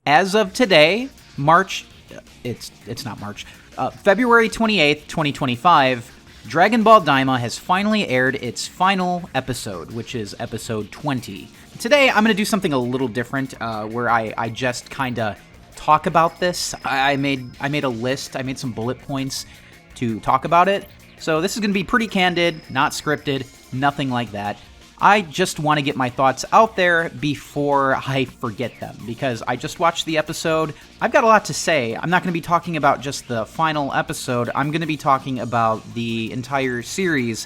as of today, it's not March, February 28th, 2025, Dragon Ball Daima has finally aired its final episode, which is episode 20. Today, I'm going to do something a little different, where I just kind of talk about this. I made a list, I made some bullet points to talk about it. So this is going to be pretty candid, not scripted, nothing like that. I just want to get my thoughts out there before I forget them, because I just watched the episode. I've got a lot to say. I'm not going to be talking about just the final episode. I'm going to be talking about the entire series.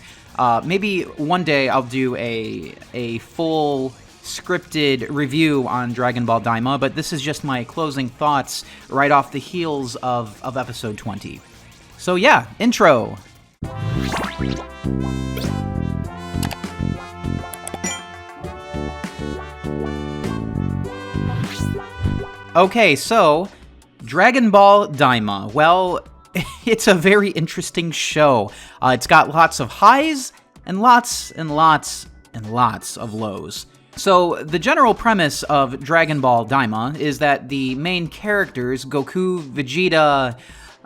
Maybe one day I'll do a full scripted review on Dragon Ball Daima, but this is just my closing thoughts right off the heels of episode 20. So yeah, intro. Okay, so Dragon Ball Daima. Well, it's a very interesting show. It's got lots of highs and lots and lots and lots of lows. So the general premise of Dragon Ball Daima is that the main characters, Goku, Vegeta,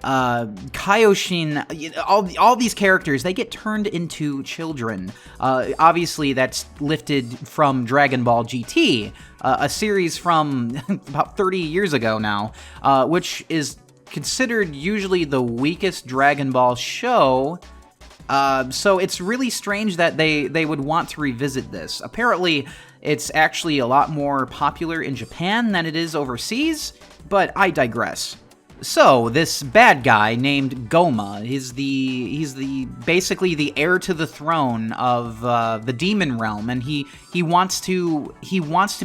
Kaioshin, all these characters, they get turned into children. Obviously, that's lifted from Dragon Ball GT, a series from about 30 years ago now, which is considered usually the weakest Dragon Ball show. So it's really strange that they would want to revisit this. Apparently, it's actually a lot more popular in Japan than it is overseas, but I digress. So, this bad guy named Goma, he's basically the heir to the throne of the demon realm, and he wants to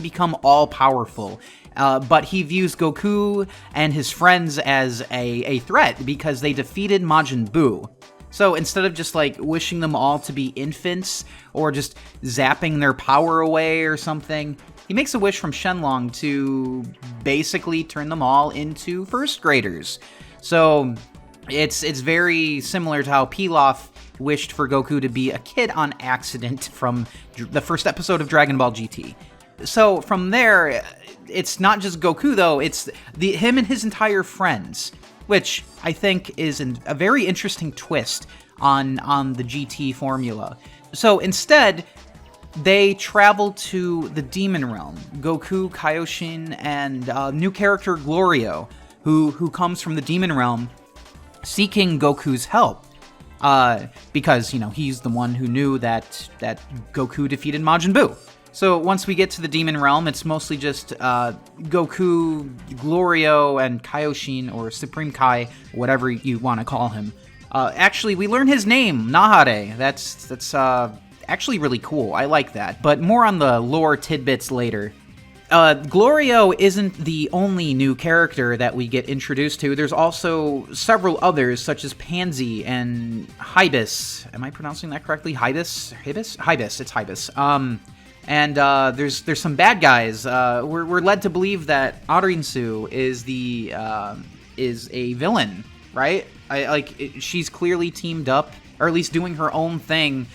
become all powerful. But he views Goku and his friends as a threat because they defeated Majin Buu. So instead of just like wishing them all to be infants or just zapping their power away or something, he makes a wish from Shenlong to basically turn them all into first graders. So it's very similar to how Pilaf wished for Goku to be a kid on accident from the first episode of Dragon Ball GT. So from there, it's not just Goku though, it's him and his entire friends, which I think is a very interesting twist on the GT formula. So instead, they travel to the demon realm. Goku, Kaioshin, and new character Glorio, who comes from the demon realm seeking Goku's help. Because, he's the one who knew that Goku defeated Majin Buu. So once we get to the demon realm, it's mostly just Goku, Glorio, and Kaioshin, or Supreme Kai, whatever you want to call him. Actually, we learn his name, Nahare. That's actually really cool. I like that. But more on the lore tidbits later. Glorio isn't the only new character that we get introduced to. There's also several others, such as Pansy and Hibis. Am I pronouncing that correctly? Hibis? Hibis. It's Hibis. And there's some bad guys. We're led to believe that Arinsu is a villain, right? She's clearly teamed up, or at least doing her own thing,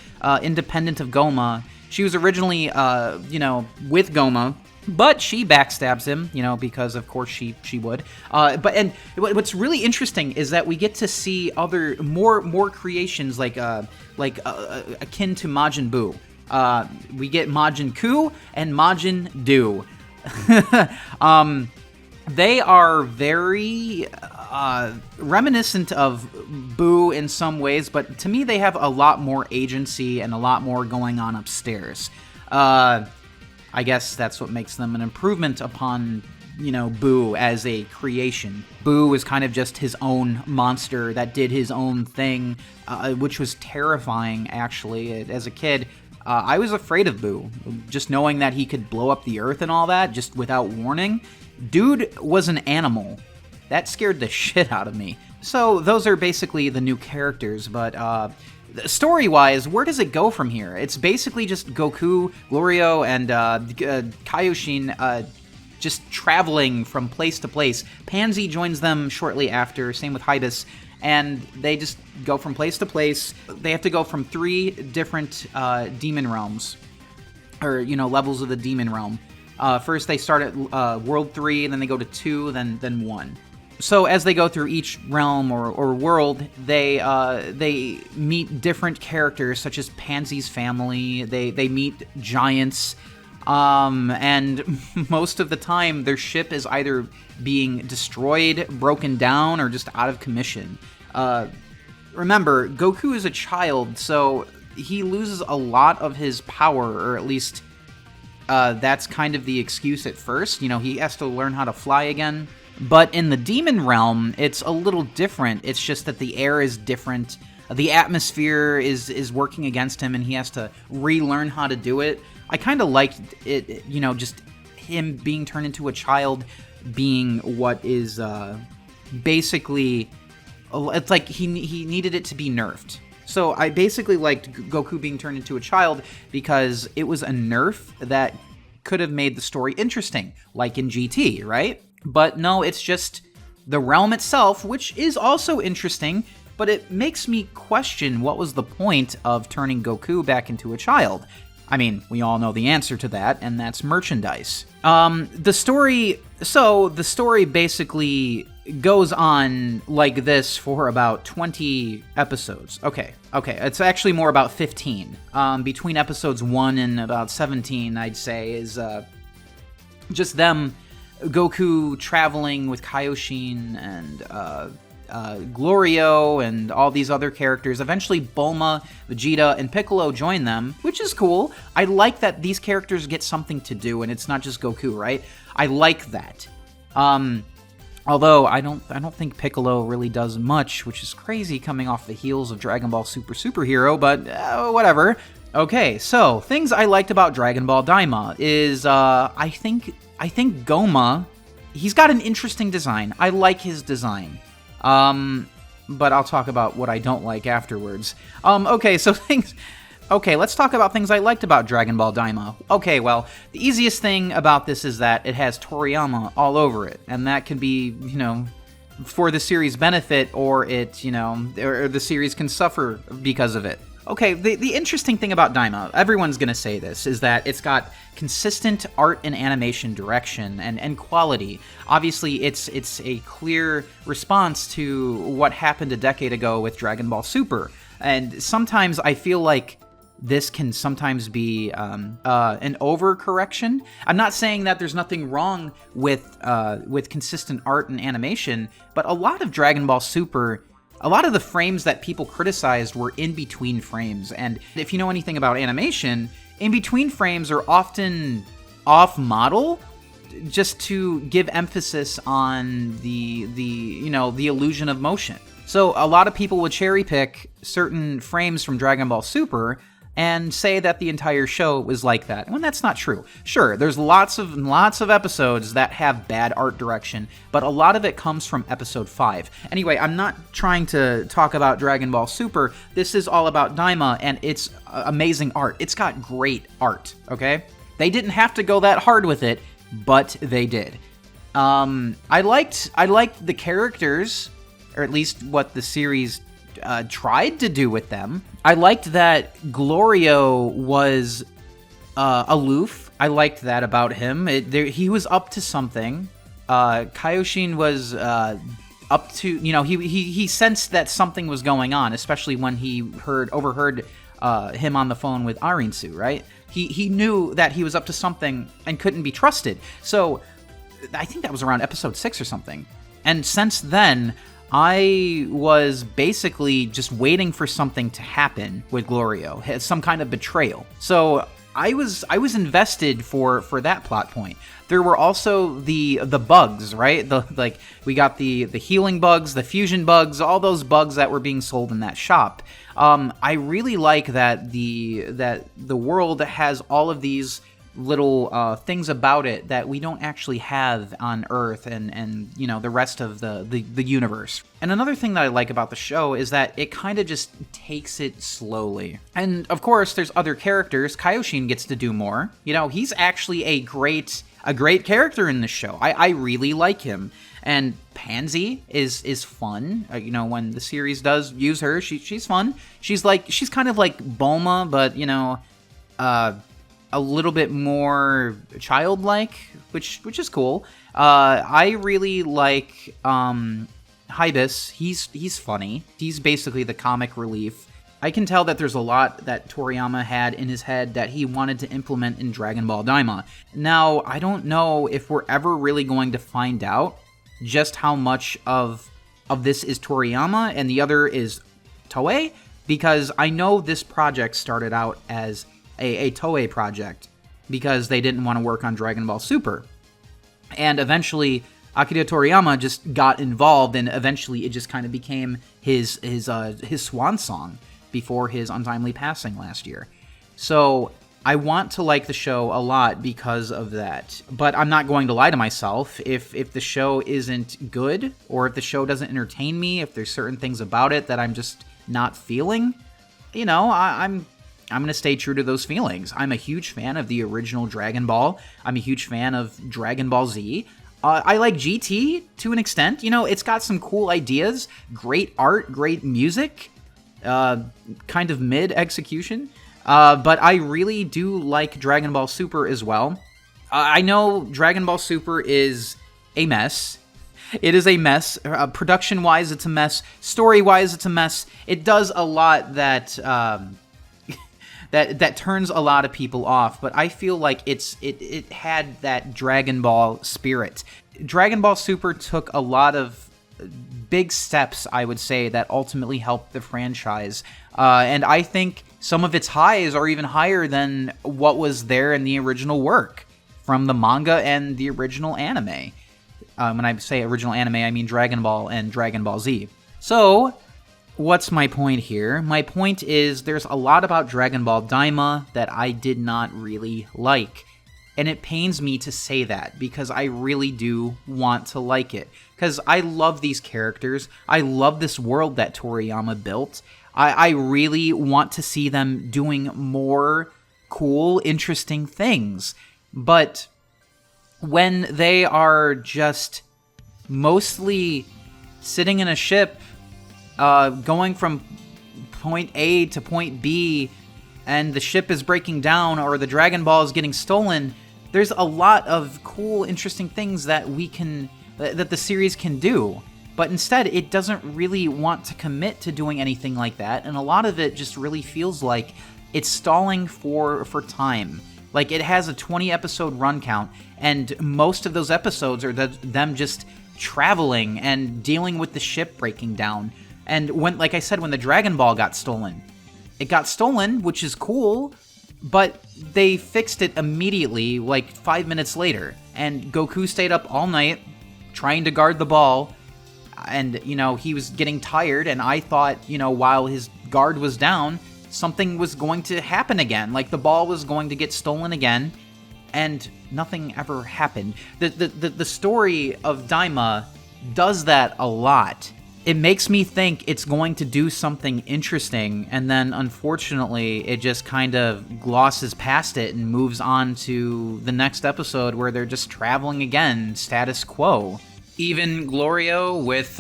independent of Goma. She was originally, with Goma, but she backstabs him, because of course she would. But what's really interesting is that we get to see other more creations like akin to Majin Buu. We get Majin Ku and Majin Do. They are very reminiscent of Buu in some ways, but to me they have a lot more agency and a lot more going on upstairs. I guess that's what makes them an improvement upon, Buu as a creation. Buu is kind of just his own monster that did his own thing, which was terrifying, actually. As a kid, I was afraid of Buu, just knowing that he could blow up the earth and all that, just without warning. Dude was an animal. That scared the shit out of me. So those are basically the new characters, but story-wise, where does it go from here? It's basically just Goku, Glorio, and Kaioshin just traveling from place to place. Pansy joins them shortly after, same with Hibis, and they just go from place to place. They have to go from 3 different demon realms, or, levels of the demon realm. First, they start at World 3, and then they go to 2, then 1. So as they go through each realm or world, they meet different characters, such as Pansy's family. They meet giants, and most of the time, their ship is either being destroyed, broken down, or just out of commission. Remember, Goku is a child, so he loses a lot of his power, or at least that's kind of the excuse at first. You know, he has to learn how to fly again. But in the demon realm, it's a little different. It's just that the air is different. The atmosphere is working against him, and he has to relearn how to do it. I kind of liked it, you know, just him being turned into a child, being what is basically... It's like he needed it to be nerfed. So I basically liked Goku being turned into a child because it was a nerf that could have made the story interesting, like in GT, right? But no, it's just the realm itself, which is also interesting, but it makes me question what was the point of turning Goku back into a child. I mean, we all know the answer to that, and that's merchandise. The story basically goes on like this for about 20 episodes. Okay, it's actually more about 15. Between episodes 1 and about 17, I'd say, is just them, Goku traveling with Kaioshin and Glorio and all these other characters. Eventually, Bulma, Vegeta, and Piccolo join them, which is cool. I like that these characters get something to do, and it's not just Goku, right? I like that. Although I don't think Piccolo really does much, which is crazy coming off the heels of Dragon Ball Superhero, but whatever. Okay, so things I liked about Dragon Ball Daima is I think Goma, he's got an interesting design. I like his design. But I'll talk about what I don't like afterwards. Okay, let's talk about things I liked about Dragon Ball Daima. Okay, well, the easiest thing about this is that it has Toriyama all over it, and that can be, you know, for the series' benefit, or it, you know, or the series can suffer because of it. Okay, the interesting thing about Daima, everyone's gonna say this, is that it's got consistent art and animation direction and quality. Obviously, it's a clear response to what happened a decade ago with Dragon Ball Super, and sometimes I feel like this can sometimes be an overcorrection. I'm not saying that there's nothing wrong with consistent art and animation, but a lot of Dragon Ball Super, a lot of the frames that people criticized were in-between frames, and if you know anything about animation, in-between frames are often off-model, just to give emphasis on the illusion of motion. So a lot of people would cherry-pick certain frames from Dragon Ball Super and say that the entire show was like that, when that's not true. Sure, there's lots of episodes that have bad art direction, but a lot of it comes from episode 5. Anyway, I'm not trying to talk about Dragon Ball Super. This is all about Daima, and it's amazing art. It's got great art, okay? They didn't have to go that hard with it, but they did. I liked the characters, or at least what the series tried to do with them. I liked that Glorio was aloof. I liked that about him. He was up to something. Kaioshin was up to, you know, he sensed that something was going on, especially when he overheard him on the phone with Arinsu, right? He knew that he was up to something and couldn't be trusted. So I think that was around episode 6 or something. And since then, I was basically just waiting for something to happen with Glorio, some kind of betrayal. So I was invested for that plot point. There were also the bugs, right? We got the healing bugs, the fusion bugs, all those bugs that were being sold in that shop. I really like that the world has all of these little things about it that we don't actually have on Earth and you know, the rest of the universe. And another thing that I like about the show is that it kind of just takes it slowly. And of course, there's other characters. Kaioshin gets to do more. You know, he's actually a great character in the show. I really like him. And Pansy is fun. You know, when the series does use her, she's fun. She's kind of like Bulma, but you know, a little bit more childlike, which is cool. I really like Hibis. He's funny. He's basically the comic relief. I can tell that there's a lot that Toriyama had in his head that he wanted to implement in Dragon Ball Daima. Now, I don't know if we're ever really going to find out just how much of this is Toriyama and the other is Toei, because I know this project started out as a Toei project because they didn't want to work on Dragon Ball Super. And eventually, Akira Toriyama just got involved, and eventually it just kind of became his swan song before his untimely passing last year. So I want to like the show a lot because of that. But I'm not going to lie to myself. If the show isn't good, or if the show doesn't entertain me, if there's certain things about it that I'm just not feeling, I'm going to stay true to those feelings. I'm a huge fan of the original Dragon Ball. I'm a huge fan of Dragon Ball Z. I like GT to an extent. It's got some cool ideas, great art, great music, kind of mid execution. But I really do like Dragon Ball Super as well. I know Dragon Ball Super is a mess. It is a mess. Production-wise, it's a mess. Story-wise, it's a mess. It does a lot that that turns a lot of people off, but I feel like it had that Dragon Ball spirit. Dragon Ball Super took a lot of big steps, I would say, that ultimately helped the franchise. And I think some of its highs are even higher than what was there in the original work from the manga and the original anime. When I say original anime, I mean Dragon Ball and Dragon Ball Z. So, what's my point here? My point is there's a lot about Dragon Ball Daima that I did not really like. And it pains me to say that because I really do want to like it. Because I love these characters. I love this world that Toriyama built. I really want to see them doing more cool, interesting things. But when they are just mostly sitting in a ship, going from point A to point B, and the ship is breaking down or the Dragon Ball is getting stolen, there's a lot of cool, interesting things that that the series can do. But instead, it doesn't really want to commit to doing anything like that, and a lot of it just really feels like it's stalling for time. Like, it has a 20-episode run count, and most of those episodes are them just traveling and dealing with the ship breaking down. And when, like I said, when the Dragon Ball got stolen, it got stolen, which is cool, but they fixed it immediately, like 5 minutes later. And Goku stayed up all night trying to guard the ball, and, he was getting tired, and I thought, while his guard was down, something was going to happen again. Like, the ball was going to get stolen again, and nothing ever happened. The story of Daima does that a lot. It makes me think it's going to do something interesting, and then, unfortunately, it just kind of glosses past it and moves on to the next episode where they're just traveling again, status quo. Even Glorio with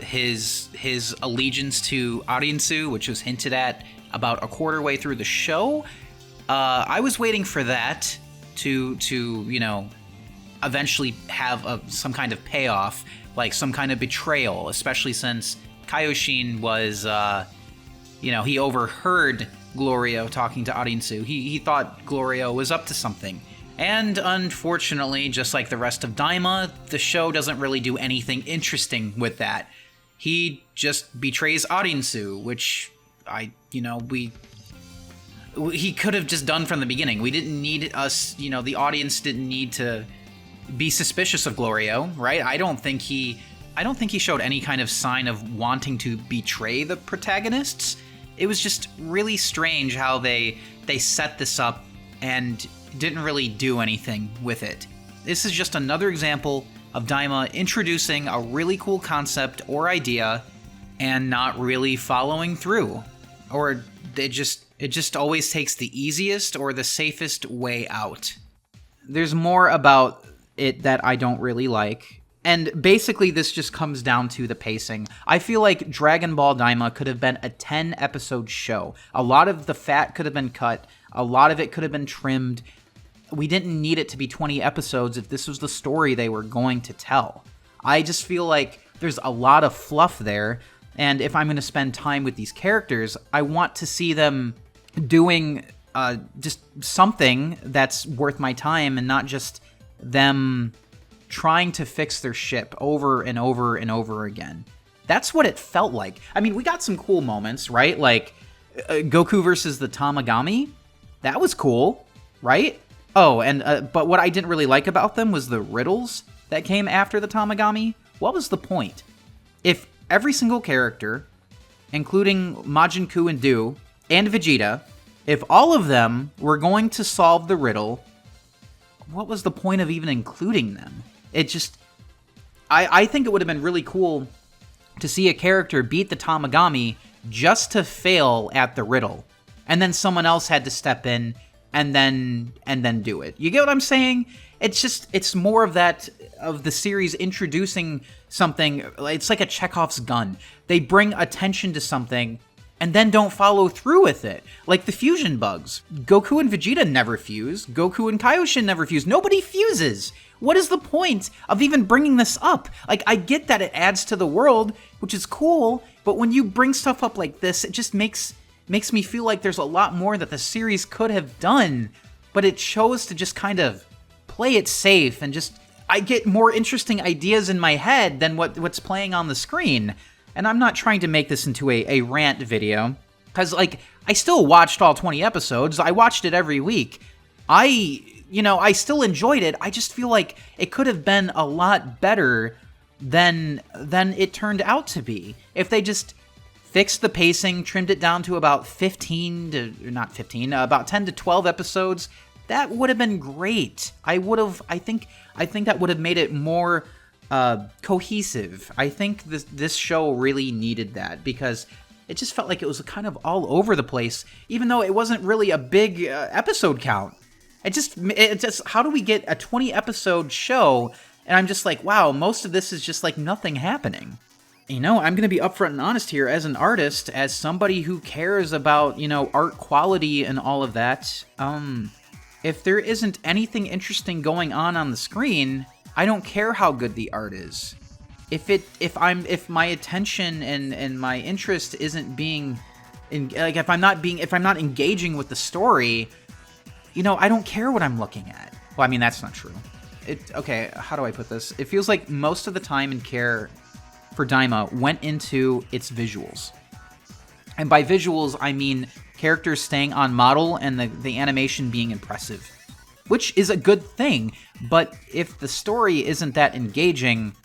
his allegiance to Ariansu, which was hinted at about a quarter way through the show, I was waiting for that to eventually have some kind of payoff, like some kind of betrayal, especially since Kaioshin was, he overheard Glorio talking to Ariansu. He thought Glorio was up to something. And unfortunately, just like the rest of Daima, the show doesn't really do anything interesting with that. He just betrays Ariansu, which he could have just done from the beginning. We didn't need us, the audience didn't need to be suspicious of Glorio, right? I don't think he showed any kind of sign of wanting to betray the protagonists. It was just really strange how they set this up and didn't really do anything with it. This is just another example of Daima introducing a really cool concept or idea and not really following through. Or it just always takes the easiest or the safest way out. There's more about it that I don't really like. And basically this just comes down to the pacing. I feel like Dragon Ball Daima could have been a 10-episode show. A lot of the fat could have been cut. A lot of it could have been trimmed. We didn't need it to be 20 episodes if this was the story they were going to tell. I just feel like there's a lot of fluff there, and if I'm going to spend time with these characters, I want to see them doing just something that's worth my time and not just them trying to fix their ship over and over and over again. That's what it felt like. I mean, we got some cool moments, right? Like Goku versus the Tamagami. That was cool, right? Oh, and but what I didn't really like about them was the riddles that came after the Tamagami. What was the point? If every single character, including Majin Buu and Do, and Vegeta, if all of them were going to solve the riddle, what was the point of even including them? It just... I think it would have been really cool to see a character beat the Tamagami just to fail at the riddle. And then someone else had to step in and then do it. You get what I'm saying? It's more of that, of the series introducing something. It's like a Chekhov's gun. They bring attention to something and then don't follow through with it. Like the fusion bugs. Goku and Vegeta never fuse. Goku and Kaioshin never fuse. Nobody fuses. What is the point of even bringing this up? Like, I get that it adds to the world, which is cool, but when you bring stuff up like this, it just makes me feel like there's a lot more that the series could have done, but it chose to just kind of play it safe and just... I get more interesting ideas in my head than what's playing on the screen. And I'm not trying to make this into a rant video, because, like, I still watched all 20 episodes. I watched it every week. I still enjoyed it. I just feel like it could have been a lot better than it turned out to be. If they just fixed the pacing, trimmed it down to about about 10 to 12 episodes, that would have been great. I think that would have made it more cohesive. I think this show really needed that, because it just felt like it was kind of all over the place, even though it wasn't really a big episode count. It just how do we get a 20 episode show? And I'm just like, wow, most of this is just like nothing happening. I'm going to be upfront and honest here as an artist, as somebody who cares about, art quality and all of that. If there isn't anything interesting going on the screen, I don't care how good the art is. If my attention and my interest isn't being, if I'm not engaging with the story, I don't care what I'm looking at. Well, I mean, that's not true. Okay, how do I put this? It feels like most of the time and care for Daima went into its visuals. And by visuals, I mean characters staying on model and the animation being impressive, which is a good thing. But if the story isn't that engaging,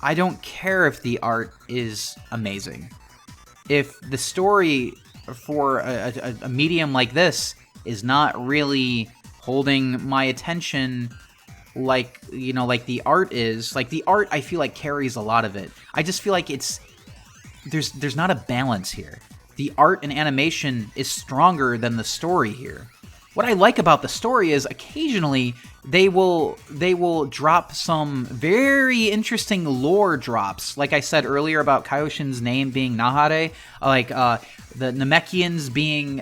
I don't care if the art is amazing. If the story for a medium like this is not really holding my attention like the art is, like the art I feel like carries a lot of it. I just feel like there's not a balance here. The art and animation is stronger than the story here. What I like about the story is occasionally they will drop some very interesting lore drops. Like I said earlier about Kaioshin's name being Nahare, like the Namekians being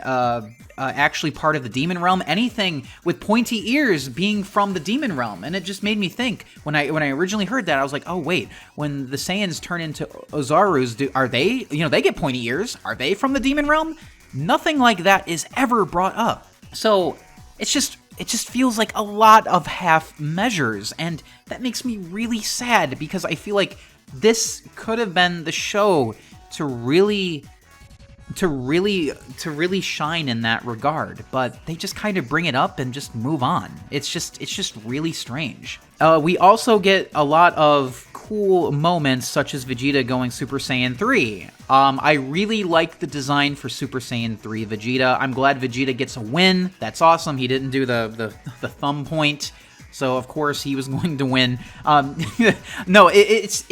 actually part of the demon realm, anything with pointy ears being from the demon realm. And it just made me think, when I originally heard that, I was like, oh wait, when the Saiyans turn into Ozarus, are they, they get pointy ears, are they from the demon realm? Nothing like that is ever brought up. So it just feels like a lot of half measures, and that makes me really sad, because I feel like this could have been the show to really shine in that regard, but they just kind of bring it up and just move on. It's just really strange. We also get a lot of cool moments, such as Vegeta going Super Saiyan 3. I really like the design for Super Saiyan 3 Vegeta. I'm glad Vegeta gets a win. That's awesome. He didn't do the thumb point, so of course he was going to win. No, it's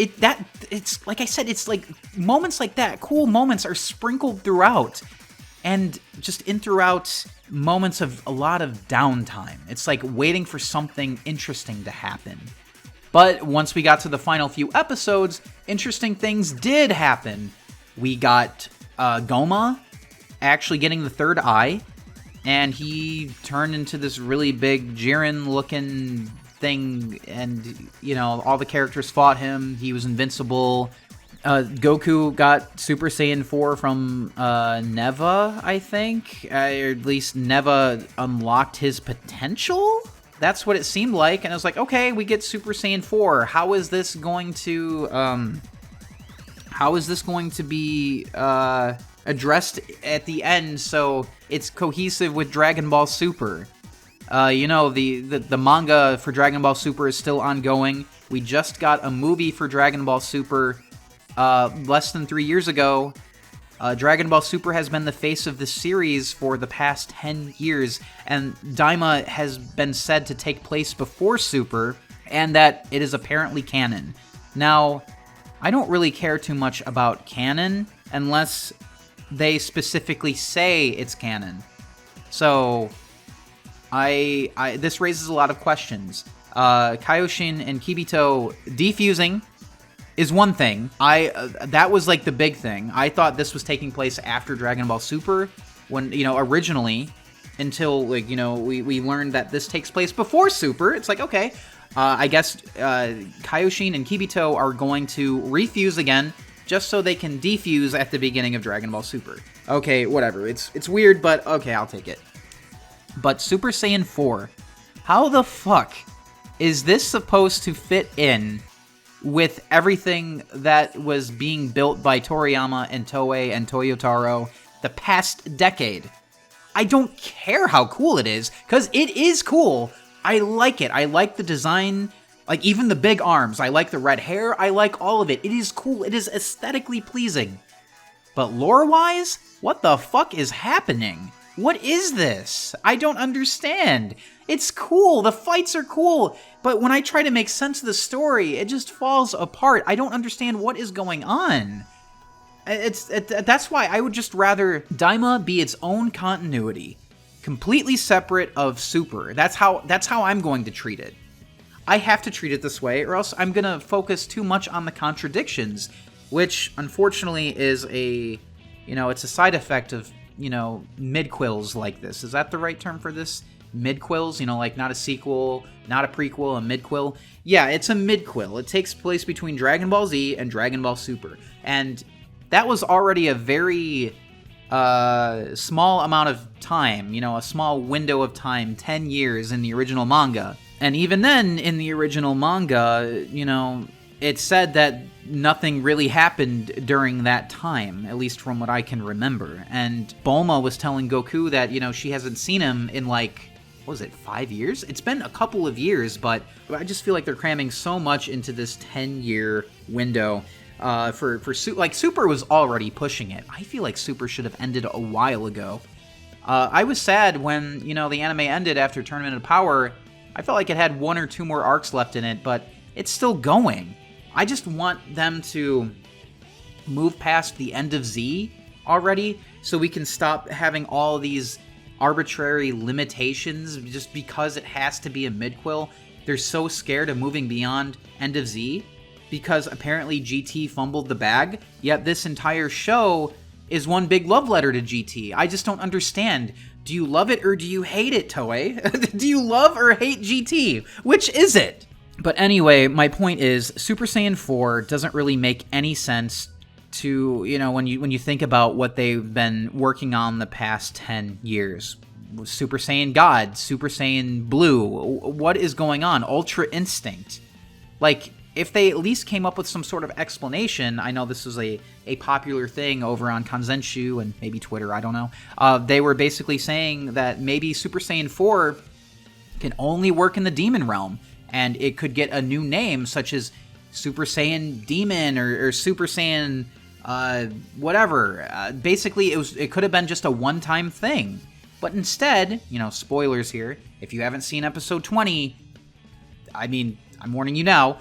like I said, it's like moments like that, cool moments are sprinkled throughout, and just in throughout moments of a lot of downtime. It's like waiting for something interesting to happen. But once we got to the final few episodes, interesting things did happen. We got Goma actually getting the third eye, and he turned into this really big Jiren-looking thing, and, you know, all the characters fought him. He was invincible. Goku got Super Saiyan 4 from Neva, I think. Or at least Neva unlocked his potential? That's what it seemed like, and I was like, okay, we get Super Saiyan 4. How is this going to be addressed at the end so it's cohesive with Dragon Ball Super? You know, the manga for Dragon Ball Super is still ongoing. We just got a movie for Dragon Ball Super less than 3 years ago. Dragon Ball Super has been the face of the series for the past 10 years, and Daima has been said to take place before Super, and that it is apparently canon. Now, I don't really care too much about canon unless they specifically say it's canon. So, this raises a lot of questions. Kaioshin and Kibito defusing is one thing. That was like the big thing. I thought this was taking place after Dragon Ball Super, when, you know, originally, until, like, you know, we learned that this takes place before Super. It's like, okay, I guess Kaioshin and Kibito are going to refuse again, just so they can defuse at the beginning of Dragon Ball Super. Okay, whatever. It's weird, but okay, I'll take it. But Super Saiyan 4, how the fuck is this supposed to fit in with everything that was being built by Toriyama and Toei and Toyotaro the past decade? I don't care how cool it is, because it is cool. I like it. I like the design, like even the big arms. I like the red hair. I like all of it. It is cool. It is aesthetically pleasing. But lore-wise, what the fuck is happening? What is this? I don't understand. It's cool. The fights are cool. But when I try to make sense of the story, it just falls apart. I don't understand what is going on. That's why I would just rather Daima be its own continuity, completely separate of Super. That's how I'm going to treat it. I have to treat it this way, or else I'm gonna focus too much on the contradictions, which unfortunately is it's a side effect of, mid-quills like this. Is that the right term for this? Mid-quills? Like not a sequel, not a prequel, a mid-quill? Yeah, it's a mid-quill. It takes place between Dragon Ball Z and Dragon Ball Super. And that was already a very small amount of time, a small window of time, 10 years in the original manga. And even then, in the original manga, it said that nothing really happened during that time, at least from what I can remember. And Bulma was telling Goku that, she hasn't seen him in 5 years? It's been a couple of years, but I just feel like they're cramming so much into this 10-year window. Super was already pushing it. I feel like Super should have ended a while ago. I was sad when, the anime ended after Tournament of Power. I felt like it had 1 or 2 more arcs left in it, but it's still going. I just want them to move past the end of Z already, so we can stop having all these arbitrary limitations just because it has to be a midquill. They're so scared of moving beyond end of Z because apparently GT fumbled the bag, yet this entire show is one big love letter to GT. I just don't understand. Do you love it or do you hate it, Toei? Do you love or hate GT? Which is it? But anyway, my point is, Super Saiyan 4 doesn't really make any sense to, when you think about what they've been working on the past 10 years. Super Saiyan God, Super Saiyan Blue, what is going on? Ultra Instinct. If they at least came up with some sort of explanation, I know this was a popular thing over on Kanzenshu and maybe Twitter, I don't know. They were basically saying that maybe Super Saiyan 4 can only work in the demon realm, and it could get a new name, such as Super Saiyan Demon or Super Saiyan whatever. Basically, it could have been just a one-time thing. But instead, spoilers here, if you haven't seen episode 20, I'm warning you now,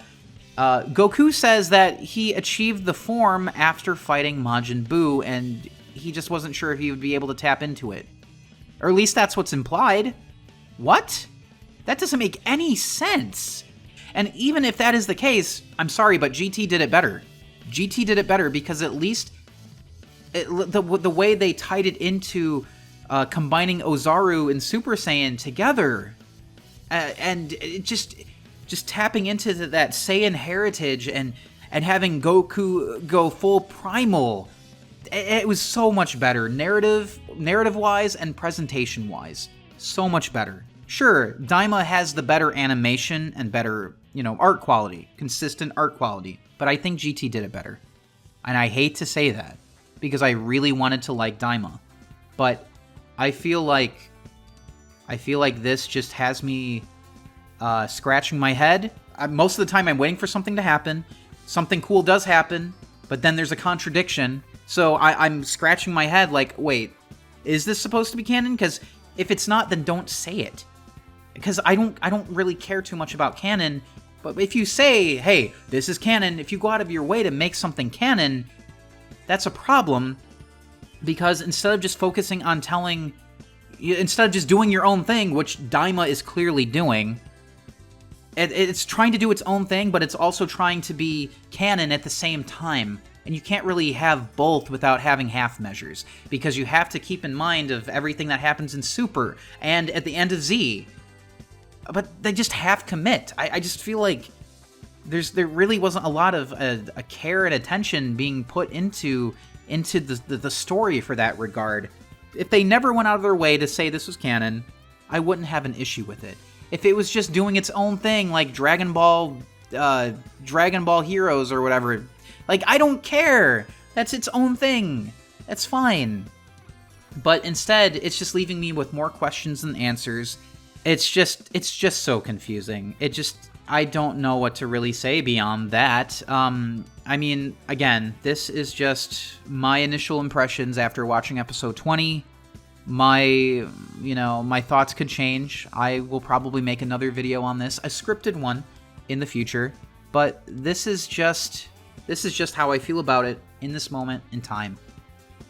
Goku says that he achieved the form after fighting Majin Buu, and he just wasn't sure if he would be able to tap into it. Or at least that's what's implied. What? That doesn't make any sense. And even if that is the case, I'm sorry, but GT did it better. GT did it better because at least the way they tied it into combining Ozaru and Super Saiyan together, and it just tapping into that Saiyan heritage and having Goku go full primal. It was so much better, narrative-wise and presentation-wise. So much better. Sure, Daima has the better animation and better, art quality, consistent art quality, but I think GT did it better. And I hate to say that, because I really wanted to like Daima. But I feel like this just has me scratching my head. Most of the time I'm waiting for something to happen. Something cool does happen, but then there's a contradiction. So I'm scratching my head like, wait, is this supposed to be canon? Because if it's not, then don't say it. Because I don't really care too much about canon. But if you say, hey, this is canon, if you go out of your way to make something canon, that's a problem. Because instead of just focusing on instead of just doing your own thing, which Daima is clearly doing, it's trying to do its own thing, but it's also trying to be canon at the same time. And you can't really have both without having half measures, because you have to keep in mind of everything that happens in Super and at the end of Z. But they just half commit. I just feel like there really wasn't a lot of a care and attention being put into the story for that regard. If they never went out of their way to say this was canon, I wouldn't have an issue with it. If it was just doing its own thing, like Dragon Ball Heroes or whatever, like, I don't care. That's its own thing. That's fine. But instead, it's just leaving me with more questions than answers. It's just so confusing. I don't know what to really say beyond that. I mean, again, this is just my initial impressions after watching episode 20. My thoughts could change. I will probably make another video on this, a scripted one, in the future. But this is just how I feel about it in this moment in time.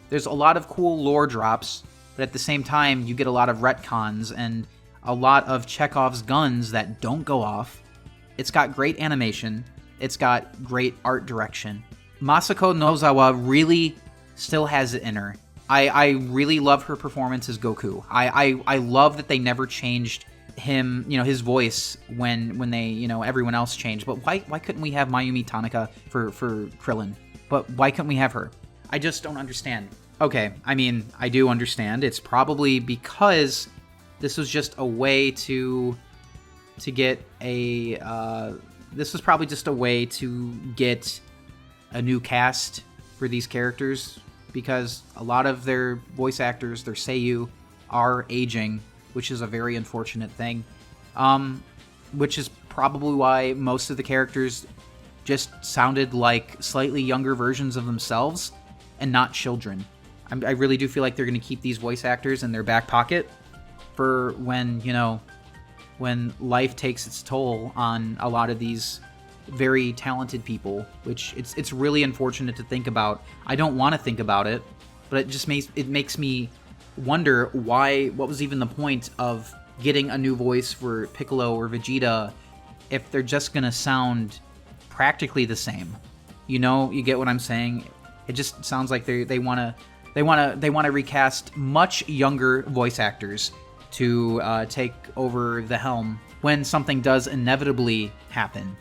There's a lot of cool lore drops, but at the same time, you get a lot of retcons and a lot of Chekhov's guns that don't go off. It's got great animation. It's got great art direction. Masako Nozawa really still has it in her. I really love her performance as Goku. I love that they never changed him, his voice when they, everyone else changed. But why couldn't we have Mayumi Tanaka for Krillin? But why couldn't we have her? I just don't understand. Okay, I mean, I do understand. It's probably because this was just a way to get this was probably just a way to get a new cast for these characters, because a lot of their voice actors, their seiyuu, are aging, which is a very unfortunate thing. Which is probably why most of the characters just sounded like slightly younger versions of themselves and not children. I really do feel like they're going to keep these voice actors in their back pocket for when, when life takes its toll on a lot of these very talented people, which it's really unfortunate to think about. I don't want to think about it, but it makes me wonder what was even the point of getting a new voice for Piccolo or Vegeta if they're just gonna sound practically the same. You get what I'm saying? It just sounds like they want to recast much younger voice actors to take over the helm when something does inevitably happen.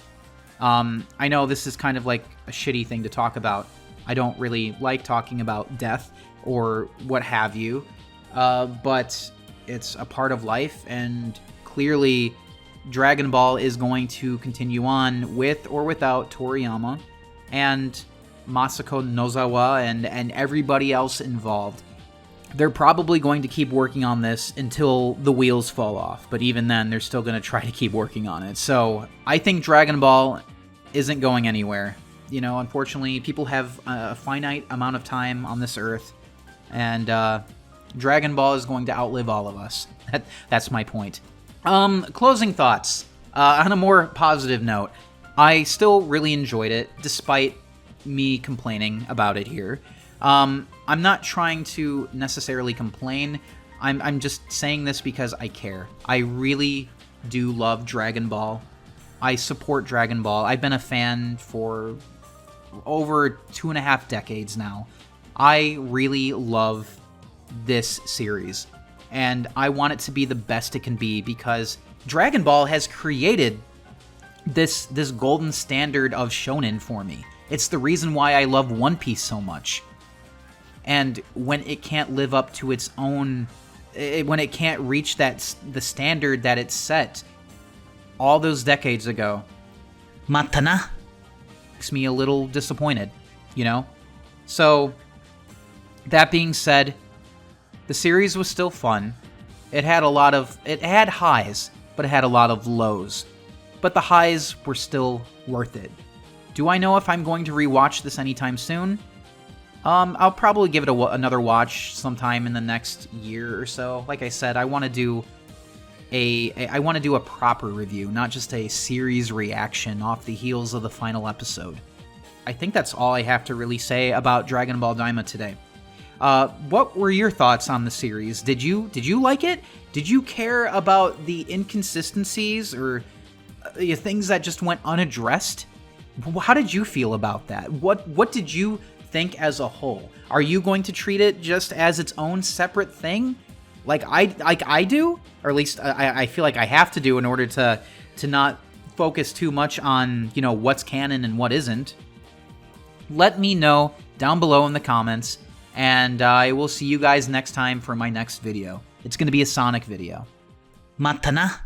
I know this is kind of like a shitty thing to talk about. I don't really like talking about death or what have you, but it's a part of life, and clearly Dragon Ball is going to continue on with or without Toriyama and Masako Nozawa and everybody else involved. They're probably going to keep working on this until the wheels fall off, but even then, they're still going to try to keep working on it. So I think Dragon Ball isn't going anywhere. Unfortunately, people have a finite amount of time on this earth, and Dragon Ball is going to outlive all of us. That's my point. Closing thoughts. On a more positive note, I still really enjoyed it, despite me complaining about it here. I'm not trying to necessarily complain. I'm just saying this because I care. I really do love Dragon Ball. I support Dragon Ball. I've been a fan for over 2.5 decades now. I really love this series. And I want it to be the best it can be because Dragon Ball has created this golden standard of shonen for me. It's the reason why I love One Piece so much. And when it can't live up to its own, when it can't reach the standard that it set all those decades ago, Matana makes me a little disappointed, you know? So, that being said, the series was still fun. It had highs, but it had a lot of lows. But the highs were still worth it. Do I know if I'm going to rewatch this anytime soon? I'll probably give it another watch sometime in the next year or so. Like I said, I want to do a proper review, not just a series reaction off the heels of the final episode. I think that's all I have to really say about Dragon Ball Daima today. What were your thoughts on the series? Did you like it? Did you care about the inconsistencies or things that just went unaddressed? How did you feel about that? What did you think as a whole? Are you going to treat it just as its own separate thing, like I do, or at least I feel like I have to do in order to not focus too much on what's canon and what isn't? Let me know down below in the comments, and I will see you guys next time for my next video. It's going to be a Sonic video. Matana.